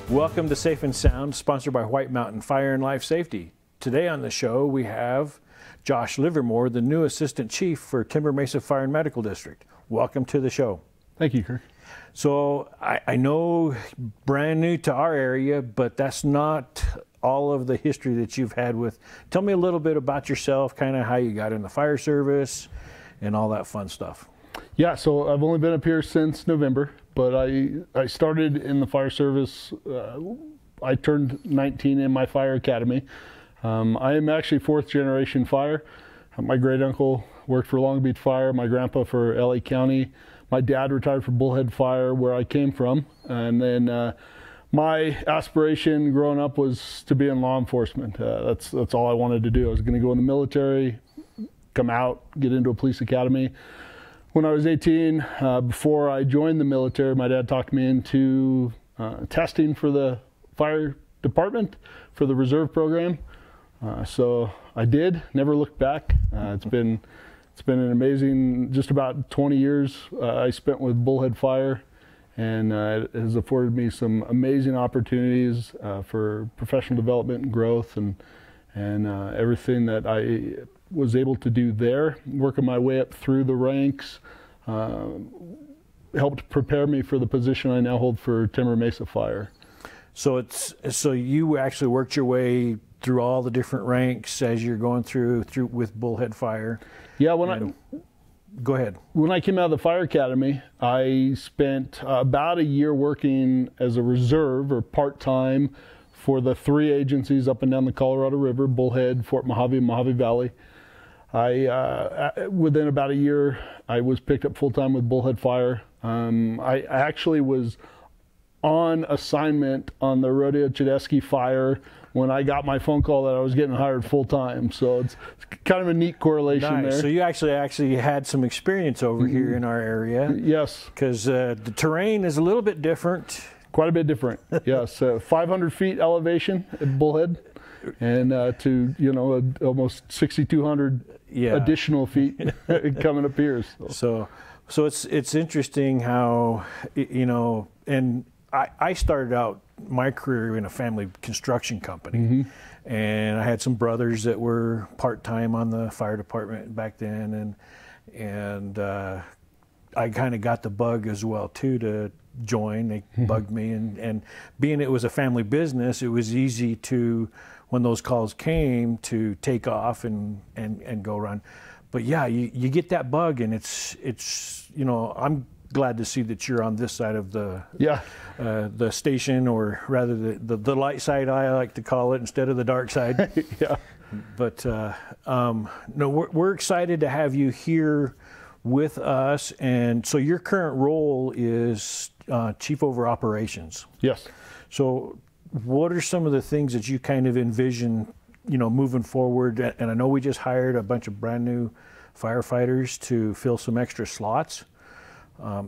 Welcome to Safe and Sound, sponsored by White Mountain Fire and Life Safety. Today on the show, we have Josh Livermore, the new Assistant Chief for Timber Mesa Fire and Medical District. Welcome to the show. Thank you, Kirk. So I know brand new to our area, but that's not all of the history that you've had with. Tell me a little bit about yourself, kind of how you got in the fire service and all that fun stuff. Yeah, so I've only been up here since November, but I started in the fire service. I turned 19 in my fire academy. I am actually fourth generation fire. My great uncle worked for Long Beach Fire, my grandpa for LA County. My dad retired for Bullhead Fire, where I came from. And then my aspiration growing up was to be in law enforcement. That's all I wanted to do. I was going to go in the military, come out, get into a police academy. When I was 18, before I joined the military, my dad talked me into testing for the fire department for the reserve program. So I did, never looked back. It's been an amazing, just about 20 years I spent with Bullhead Fire, and it has afforded me some amazing opportunities for professional development and growth, and everything that I was able to do there, working my way up through the ranks, helped prepare me for the position I now hold for Timber Mesa Fire. So you actually worked your way through all the different ranks as you're going through with Bullhead Fire. Yeah, go ahead. When I came out of the fire academy, I spent about a year working as a reserve or part-time for the three agencies up and down the Colorado River: Bullhead, Fort Mojave, and Mojave Valley. Within about a year, I was picked up full-time with Bullhead Fire. I actually was on assignment on the Rodeo Chedesky Fire when I got my phone call that I was getting hired full-time. So it's kind of a neat correlation there. So you actually had some experience over here in our area. Yes. Because the terrain is a little bit different. Quite a bit different, yes. 500 feet elevation at Bullhead, and to almost 6,200 additional feet coming up here. So it's interesting how and I started out my career in a family construction company, and I had some brothers that were part-time on the fire department back then, and I kind of got the bug as well too to join. They bugged me, and being it was a family business, it was easy to, when those calls came, to take off and go run. But yeah, you get that bug, and it's I'm glad to see that you're on this side of the station, or rather the light side, I like to call it, instead of the dark side. Yeah. But no, we're excited to have you here with us. And so your current role is Chief over Operations. Yes. So what are some of the things that you kind of envision, moving forward? And I know we just hired a bunch of brand new firefighters to fill some extra slots.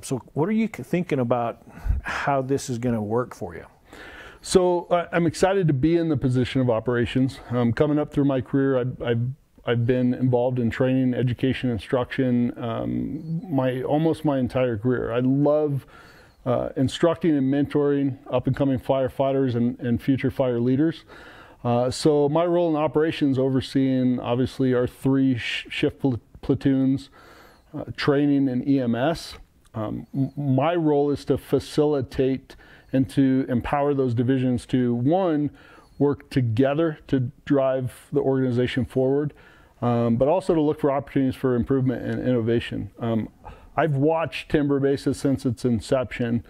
So what are you thinking about how this is going to work for you? So I'm excited to be in the position of operations. Coming up through my career, I've been involved in training, education, instruction, almost my entire career. I love instructing and mentoring up-and-coming firefighters and future fire leaders. So my role in operations, overseeing obviously our three shift platoons, training and EMS. My role is to facilitate and to empower those divisions to, one, work together to drive the organization forward, but also to look for opportunities for improvement and innovation. I've watched Timber Mesa since its inception.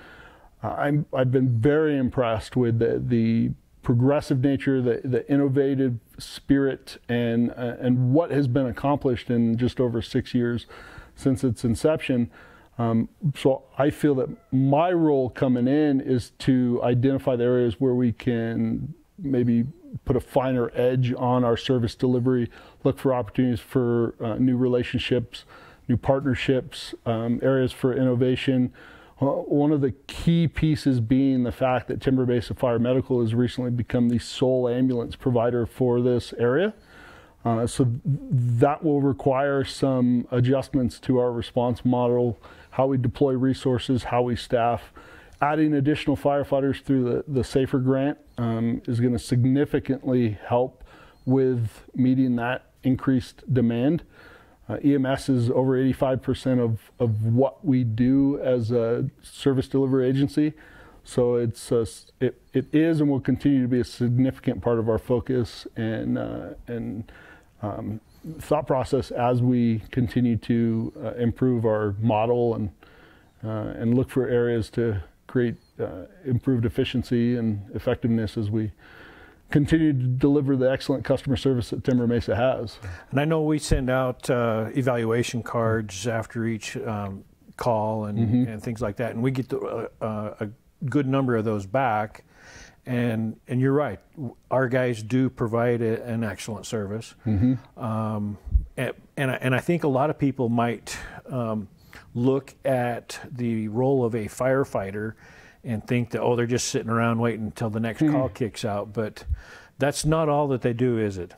I've been very impressed with the progressive nature, the innovative spirit, and what has been accomplished in just over 6 years since its inception. So I feel that my role coming in is to identify the areas where we can maybe put a finer edge on our service delivery, look for opportunities for new relationships, new partnerships, areas for innovation. One of the key pieces being the fact that Timber Mesa Fire Medical has recently become the sole ambulance provider for this area. So that will require some adjustments to our response model, how we deploy resources, how we staff, adding additional firefighters through the SAFER grant is going to significantly help with meeting that increased demand. EMS is over 85% of what we do as a service delivery agency. So it is and will continue to be a significant part of our focus and thought process as we continue to improve our model and look for areas to create improved efficiency and effectiveness as we continue to deliver the excellent customer service that Timber Mesa has. And I know we send out evaluation cards after each call and things like that, and we get a good number of those back. And you're right, our guys do provide an excellent service. And I think a lot of people might look at the role of a firefighter and think that, oh, they're just sitting around waiting until the next call kicks out. But that's not all that they do, is it?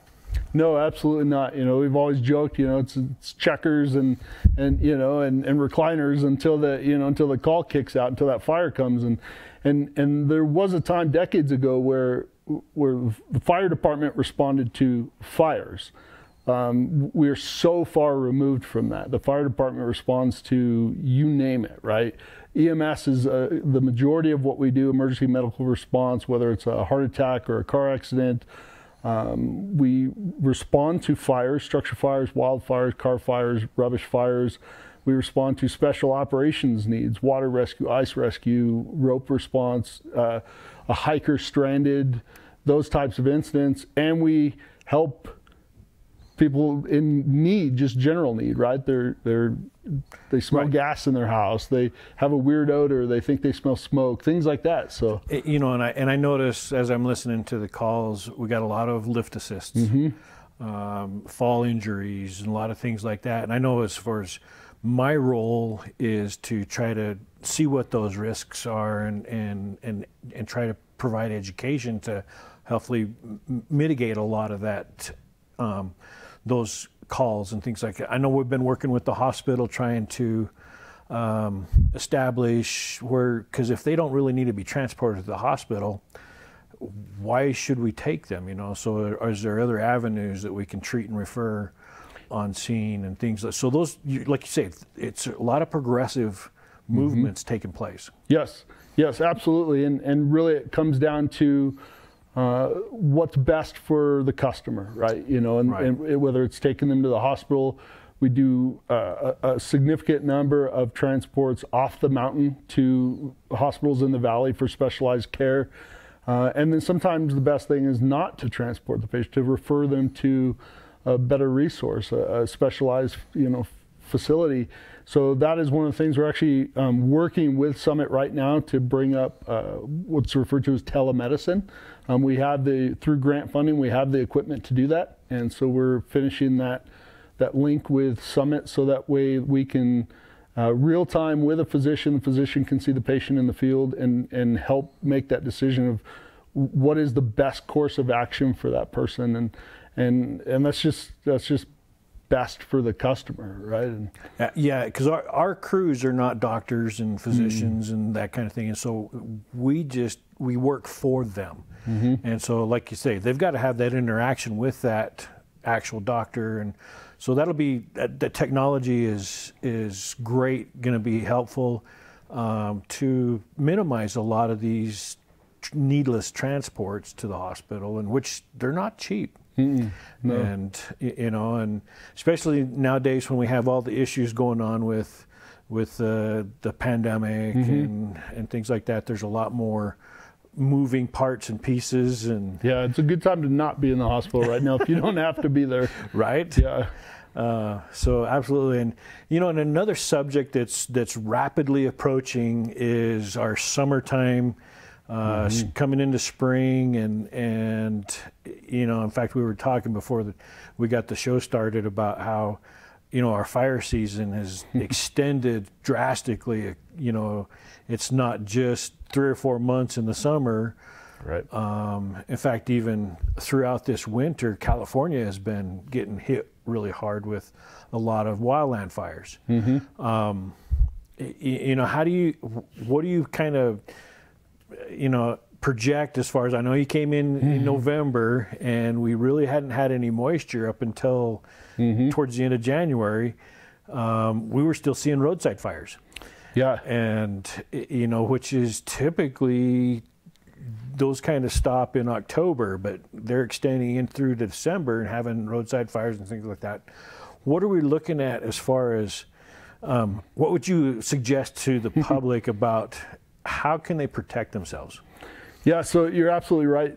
No, absolutely not. You know, we've always joked, you know, it's checkers and recliners until the call kicks out, until that fire comes. And there was a time decades ago where the fire department responded to fires. We're so far removed from that. The fire department responds to you name it, right? EMS is the majority of what we do, emergency medical response, whether it's a heart attack or a car accident. We respond to fires, structure fires, wildfires, car fires, rubbish fires. We respond to special operations needs, water rescue, ice rescue, rope response, a hiker stranded, those types of incidents. And we help people in need, just general need, right? They smell gas in their house. They have a weird odor. They think they smell smoke. Things like that. So you know, and I notice as I'm listening to the calls, we got a lot of lift assists, fall injuries, and a lot of things like that. And I know as far as my role is to try to see what those risks are and try to provide education to hopefully mitigate a lot of that. Those calls and things like that. I know we've been working with the hospital trying to establish because if they don't really need to be transported to the hospital, why should we take them, you know? So is there other avenues that we can treat and refer on scene and things like so those, like you say, it's a lot of progressive movements taking place. Yes, absolutely. And really it comes down to what's best for the customer, right? You know, and whether it's taking them to the hospital, we do a significant number of transports off the mountain to hospitals in the valley for specialized care. And then sometimes the best thing is not to transport the patient, to refer them to a better resource, a specialized, you know, facility. So that is one of the things we're actually working with Summit right now to bring up what's referred to as telemedicine. We have through grant funding, we have the equipment to do that. And so we're finishing that link with Summit so that way we can real time with a physician, the physician can see the patient in the field and help make that decision of what is the best course of action for that person. And that's just best for the customer, right? Yeah, because our crews are not doctors and physicians and that kind of thing, and so we work for them. And so, like you say, they've got to have that interaction with that actual doctor, and so that'll be the technology is great, going to be helpful to minimize a lot of these needless transports to the hospital, in which they're not cheap. No. And you know, and especially nowadays when we have all the issues going on with the pandemic and things like that, there's a lot more moving parts and pieces. And yeah, it's a good time to not be in the hospital right now if you don't have to be there. Right? Yeah. So absolutely. And you know, and another subject that's rapidly approaching is our summertime. Coming into spring and you know, in fact, we were talking before that we got the show started about how, you know, our fire season has extended drastically. You know, it's not just 3 or 4 months in the summer. Right. In fact, even throughout this winter, California has been getting hit really hard with a lot of wildland fires. how do you, what do you kind of, project as far as, I know you came in November and we really hadn't had any moisture up until towards the end of January. We were still seeing roadside fires. Yeah. And, which is typically, those kind of stop in October, but they're extending in through to December and having roadside fires and things like that. What are we looking at as far as, what would you suggest to the public about how can they protect themselves? Yeah, so you're absolutely right.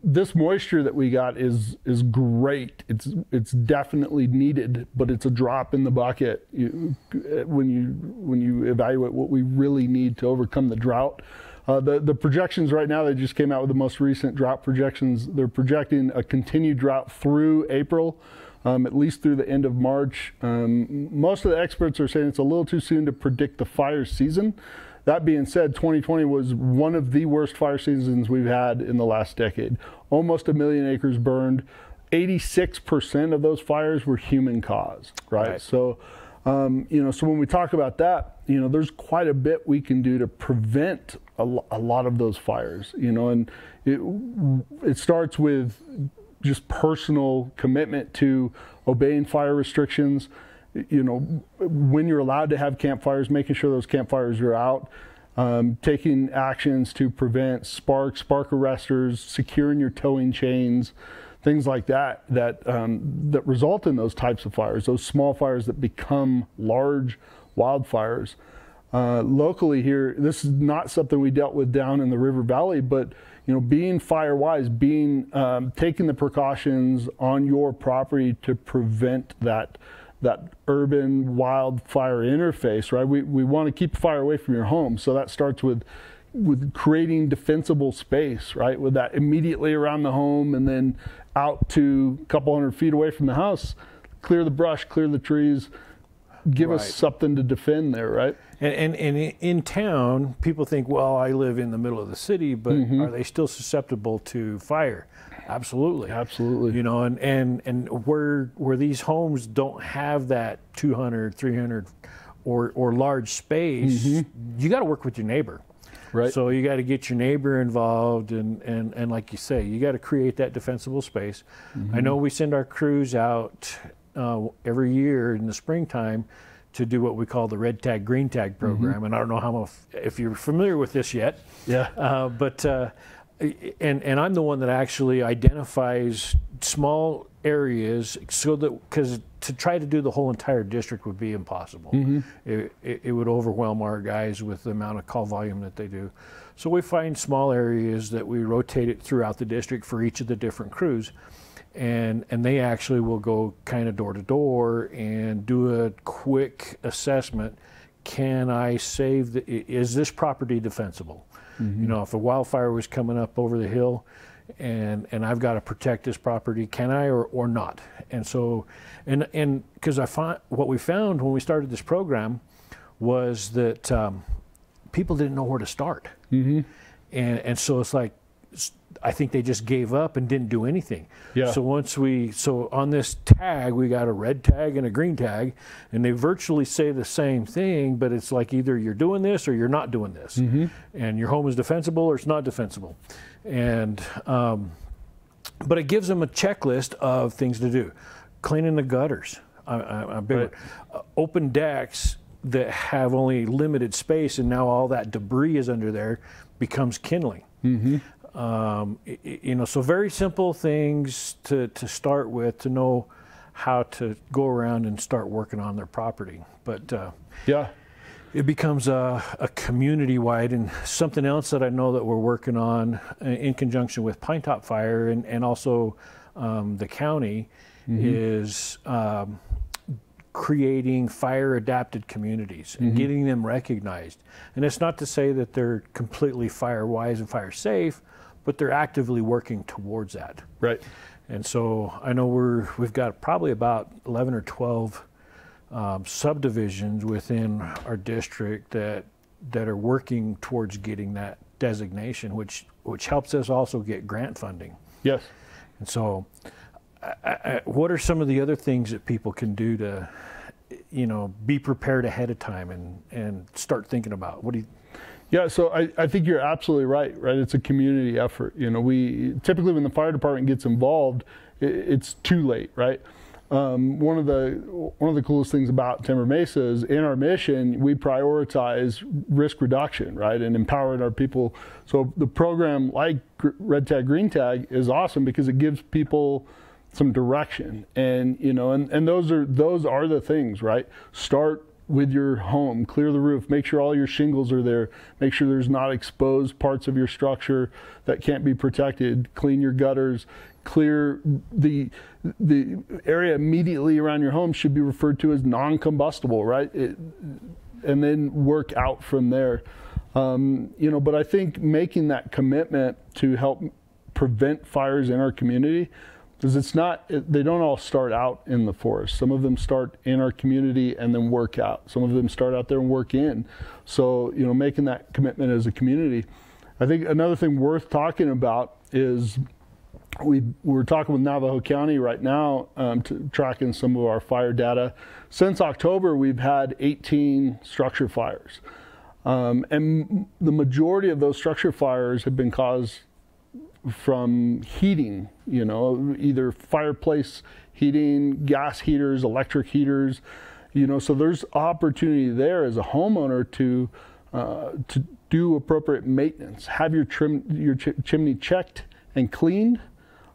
This moisture that we got is great. It's definitely needed, but it's a drop in the bucket when you evaluate what we really need to overcome the drought. The projections right now, they just came out with the most recent drought projections. They're projecting a continued drought through April, at least through the end of March. Most of the experts are saying it's a little too soon to predict the fire season. That being said, 2020 was one of the worst fire seasons we've had in the last decade. Almost 1 million acres burned. 86% of those fires were human caused, right? So, so when we talk about that, there's quite a bit we can do to prevent a lot of those fires, and it starts with just personal commitment to obeying fire restrictions. When you're allowed to have campfires, making sure those campfires are out, taking actions to prevent spark arresters, securing your towing chains, things like that result in those types of fires, those small fires that become large wildfires. Locally here, this is not something we dealt with down in the River Valley, but being fire wise, taking the precautions on your property to prevent that urban wildfire interface, right? We want to keep fire away from your home. So that starts with creating defensible space, right? With that immediately around the home and then out to a couple hundred feet away from the house, clear the brush, clear the trees, give us something to defend there, right? And in town, people think, well, I live in the middle of the city, but are they still susceptible to fire? Absolutely. Absolutely. And where these homes don't have that 200, 300 or large space, you got to work with your neighbor. Right. So you got to get your neighbor involved and like you say, you got to create that defensible space. I know we send our crews out every year in the springtime to do what we call the red tag, green tag program. And I don't know if you're familiar with this yet. Yeah. But I'm the one that actually identifies small areas so that, because to try to do the whole entire district would be impossible. It would overwhelm our guys with the amount of call volume that they do. So we find small areas that we rotate it throughout the district for each of the different crews. And they actually will go kind of door to door and do a quick assessment. Can I save is this property defensible? If a wildfire was coming up over the hill and I've got to protect this property, can I or not? And so, and because what we found when we started this program was that people didn't know where to start. And so it's like, I think they just gave up and didn't do anything. Yeah. So on this tag, we got a red tag and a green tag, and they virtually say the same thing, but it's like either you're doing this or you're not doing this. And your home is defensible or it's not defensible. And, but it gives them a checklist of things to do. Cleaning the gutters, a big one. Open decks that have only limited space and now all that debris is under there becomes kindling. So very simple things to start with, to know how to go around and start working on their property. But it becomes a community-wide, and something else that I know that we're working on in conjunction with Pine Top Fire and also the county is creating fire-adapted communities and getting them recognized. And it's not to say that they're completely fire-wise and fire-safe, but they're actively working towards that. Right. And so I know we've got probably about 11 or 12 subdivisions within our district that are working towards getting that designation, which helps us also get grant funding. Yes. And so what are some of the other things that people can do to, be prepared ahead of time and start thinking about what do you. Yeah, so I think you're absolutely right. It's a community effort. We typically, when the fire department gets involved, it's too late, right? One of the coolest things about Timber Mesa is in our mission, we prioritize risk reduction, right, and empowering our people. So the program like Red Tag, Green Tag is awesome because it gives people some direction, and those are the things, right? Start with your home, clear the roof, make sure all your shingles are there, make sure there's not exposed parts of your structure that can't be protected, clean your gutters, clear the area immediately around your home should be referred to as non-combustible, right? And then work out from there. But I think making that commitment to help prevent fires in our community, because they don't all start out in the forest. Some of them start in our community and then work out. Some of them start out there and work in. So, making that commitment as a community. I think another thing worth talking about is we're talking with Navajo County right now, tracking some of our fire data. Since October, we've had 18 structure fires. And the majority of those structure fires have been caused from heating, either fireplace heating, gas heaters, electric heaters, so there's opportunity there as a homeowner to do appropriate maintenance, have your chimney checked and cleaned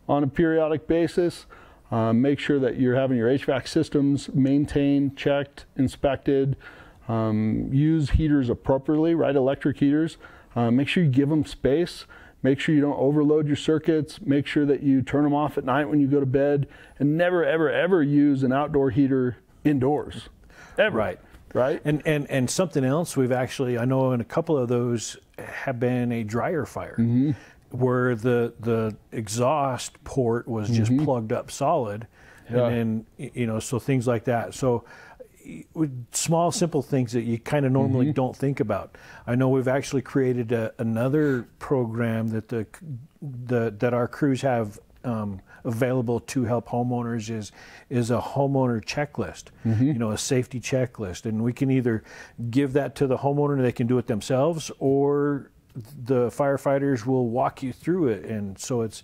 on a periodic basis, make sure that you're having your HVAC systems maintained, checked, inspected, use heaters appropriately, right, electric heaters, make sure you give them space. Make sure you don't overload your circuits. Make sure that you turn them off at night when you go to bed, and never, ever, ever use an outdoor heater indoors. Ever. Right. And something else I know in a couple of those have been a dryer fire, where the exhaust port was just plugged up solid, and then so things like that. So small, simple things that you kind of normally don't think about. I know we've actually created another program that our crews have available to help homeowners is a homeowner checklist, a safety checklist, and we can either give that to the homeowner, they can do it themselves, or the firefighters will walk you through it. And so it's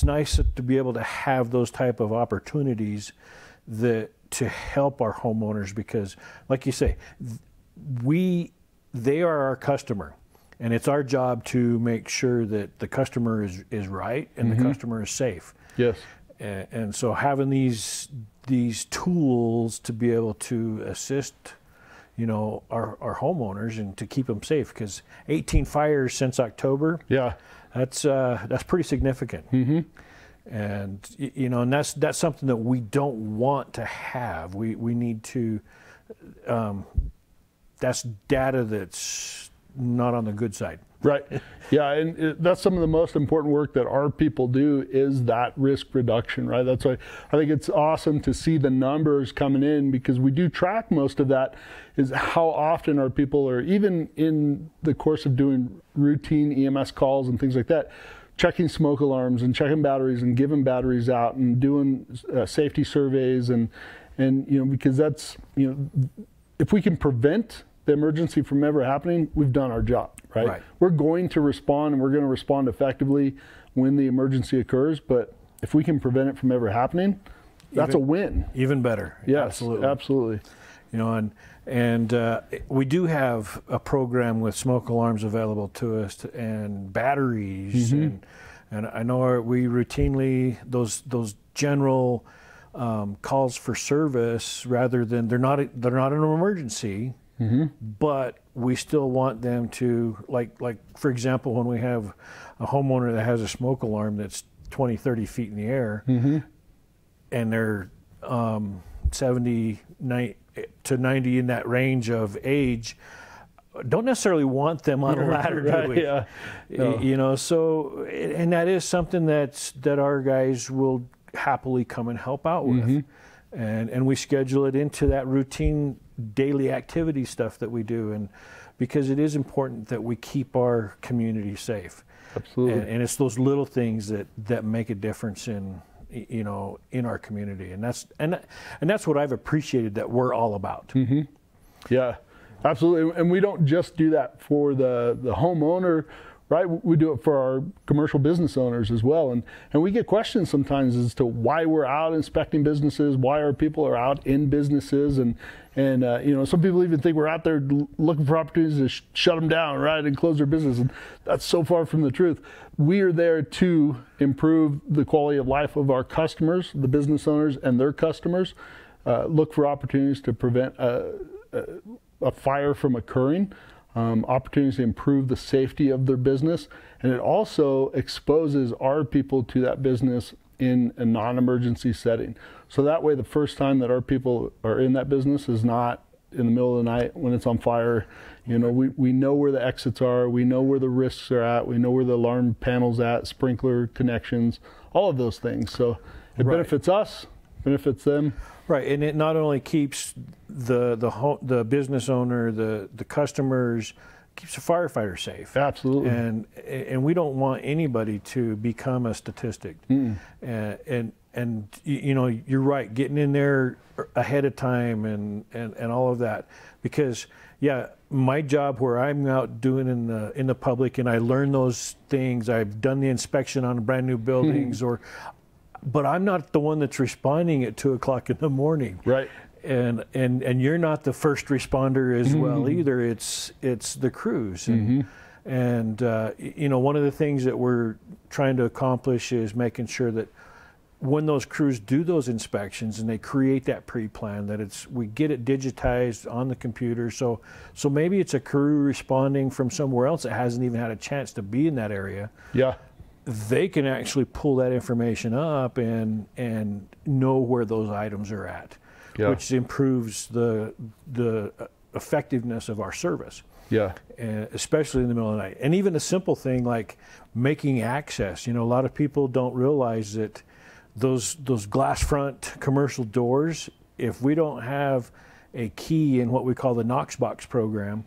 nice to be able to have those type of opportunities to help our homeowners, because like you say, they are our customer, and it's our job to make sure that the customer is right and the customer is safe. Yes. And so having these tools to be able to assist our homeowners and to keep them safe, because 18 fires since October, that's pretty significant. And and that's something that we don't want to have. We need to. That's data that's not on the good side. Right. Yeah, and that's some of the most important work that our people do is that risk reduction. Right. That's why I think it's awesome to see the numbers coming in, because we do track most of that. Is how often our people are, even in the course of doing routine EMS calls and things like that, checking smoke alarms and checking batteries and giving batteries out and doing safety surveys and because that's if we can prevent the emergency from ever happening, we've done our job, right? We're going to respond, and we're going to respond effectively when the emergency occurs, but if we can prevent it from ever happening, that's a win. Even better. Yes, absolutely. And we do have a program with smoke alarms available to us and batteries, and I know we routinely those general calls for service, rather than they're not an emergency, but we still want them to, like for example, when we have a homeowner that has a smoke alarm that's 20, 30 feet in the air, and they're 70 to 90 in that range of age, don't necessarily want them on a ladder, do we? Yeah. No. So, and that is something that our guys will happily come and help out with, and we schedule it into that routine daily activity stuff that we do, and because it is important that we keep our community safe. Absolutely. And it's those little things that make a difference in in our community, and that's what I've appreciated that we're all about. Mm-hmm. Yeah, absolutely. And we don't just do that for the homeowner, right? We do it for our commercial business owners as well. And we get questions sometimes as to why we're out inspecting businesses, why our people are out in businesses. And some people even think we're out there looking for opportunities to shut them down, right, and close their business. And that's so far from the truth. We are there to improve the quality of life of our customers, the business owners and their customers, look for opportunities to prevent a fire from occurring, opportunities to improve the safety of their business, and it also exposes our people to that business in a non-emergency setting. So that way, the first time that our people are in that business is not in the middle of the night when it's on fire. We know where the exits are, we know where the risks are at, we know where the alarm panel's at, sprinkler connections, all of those things. So it benefits us, benefits them. Right, and it not only keeps the business owner, the customers, keeps the firefighter safe. Absolutely. And we don't want anybody to become a statistic. And you're right, getting in there ahead of time and all of that, because my job where I'm out doing in the public, and I learn those things. I've done the inspection on brand new buildings but I'm not the one that's responding at 2 o'clock in the morning. Right. And you're not the first responder as well either. It's the crews. And one of the things that we're trying to accomplish is making sure that when those crews do those inspections and they create that pre-plan, that we get it digitized on the computer. So maybe it's a crew responding from somewhere else that hasn't even had a chance to be in that area. Yeah. They can actually pull that information up and know where those items are at, which improves the effectiveness of our service. Yeah, especially in the middle of the night. And even a simple thing like making access. A lot of people don't realize that those glass front commercial doors, if we don't have a key in what we call the Knox box program,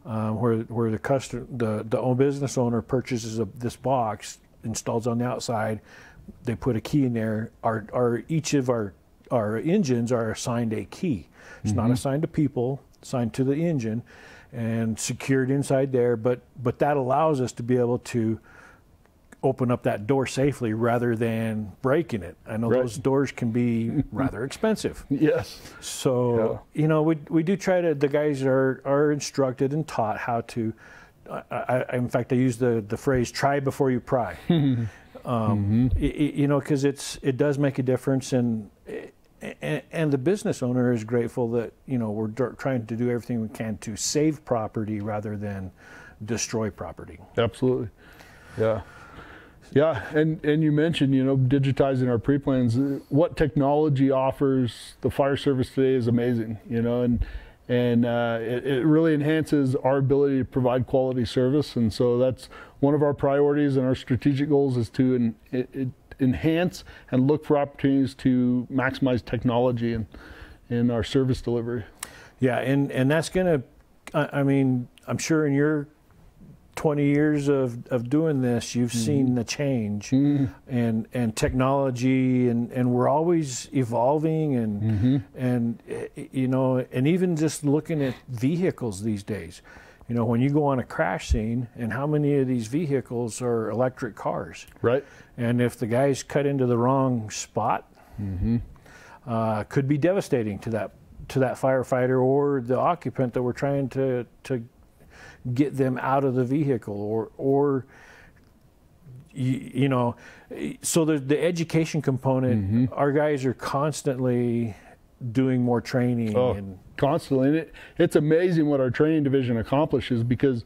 where the business owner purchases this box, installs on the outside, they put a key in there. Each of our engines are assigned a key. It's not assigned to people, assigned to the engine and secured inside there, but that allows us to be able to open up that door safely rather than breaking it. I know those doors can be rather expensive. Yes. So, we do try to, the guys are instructed and taught how to, in fact, I use the phrase, try before you pry. Because it does make a difference, and the business owner is grateful that, we're trying to do everything we can to save property rather than destroy property. Absolutely. Yeah. Yeah, and you mentioned, digitizing our pre-plans. What technology offers the fire service today is amazing, and it really enhances our ability to provide quality service. And so that's one of our priorities and our strategic goals is to enhance and look for opportunities to maximize technology in our service delivery. Yeah, and that's going to, I'm sure in your 20 years of doing this, you've seen the change and technology, and we're always evolving, and even just looking at vehicles these days. When you go on a crash scene, and how many of these vehicles are electric cars? Right. And if the guy's cut into the wrong spot, could be devastating to that firefighter or the occupant that we're trying to get them out of the vehicle, or so the education component. Our guys are constantly doing more training. Constantly. And it's amazing what our training division accomplishes, because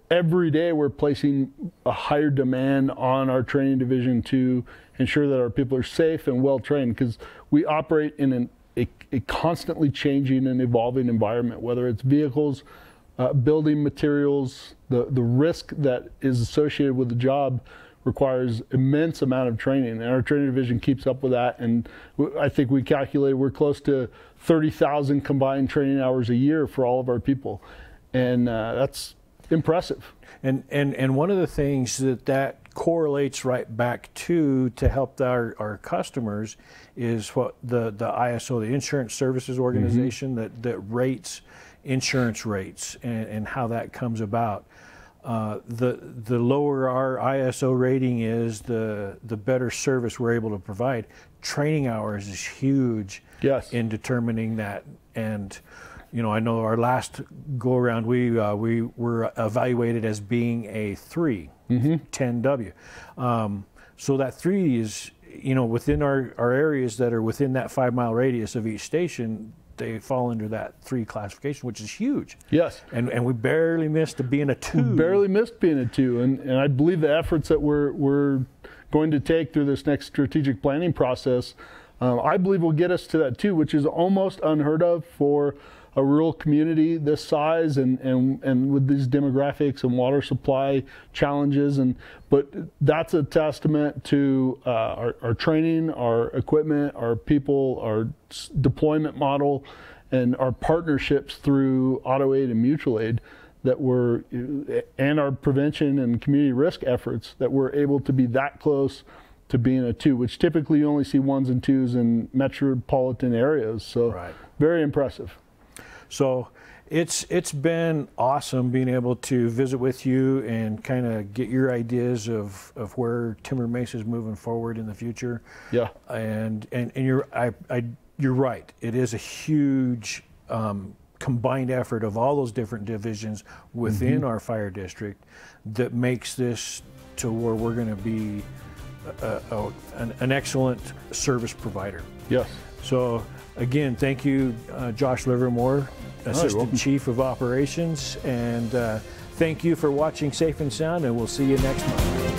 every day we're placing a higher demand on our training division to ensure that our people are safe and well trained, because we operate in a constantly changing and evolving environment, whether it's vehicles, building materials. The risk that is associated with the job requires immense amount of training, and our training division keeps up with that. And I think we calculated we're close to 30,000 combined training hours a year for all of our people, and that's impressive. And one of the things that correlates right back to help our customers is what the ISO, the Insurance Services Organization, that rates insurance rates and how that comes about. The lower our ISO rating is, the better service we're able to provide. Training hours is huge in determining that. And I know our last go around we were evaluated as being a 3, 10W. So that 3 is within our areas that are within that 5-mile radius of each station. They fall under that 3 classification, which is huge. Yes. And we barely missed being a 2. We barely missed being a 2. And I believe the efforts that we're going to take through this next strategic planning process, I believe will get us to that 2, which is almost unheard of for a rural community this size and with these demographics and water supply challenges. But that's a testament to our training, our equipment, our people, our deployment model, and our partnerships through auto aid and mutual aid and our prevention and community risk efforts, that we're able to be that close to being a 2, which typically you only see 1s and 2s in metropolitan areas. So very impressive. So it's been awesome being able to visit with you and kind of get your ideas of where Timber Mesa is moving forward in the future. Yeah. And you're right. It is a huge combined effort of all those different divisions within our fire district that makes this to where we're going to be an excellent service provider. Yes. So again, thank you, Josh Livermore, Assistant Chief of Operations, and thank you for watching Safe and Sound, and we'll see you next month.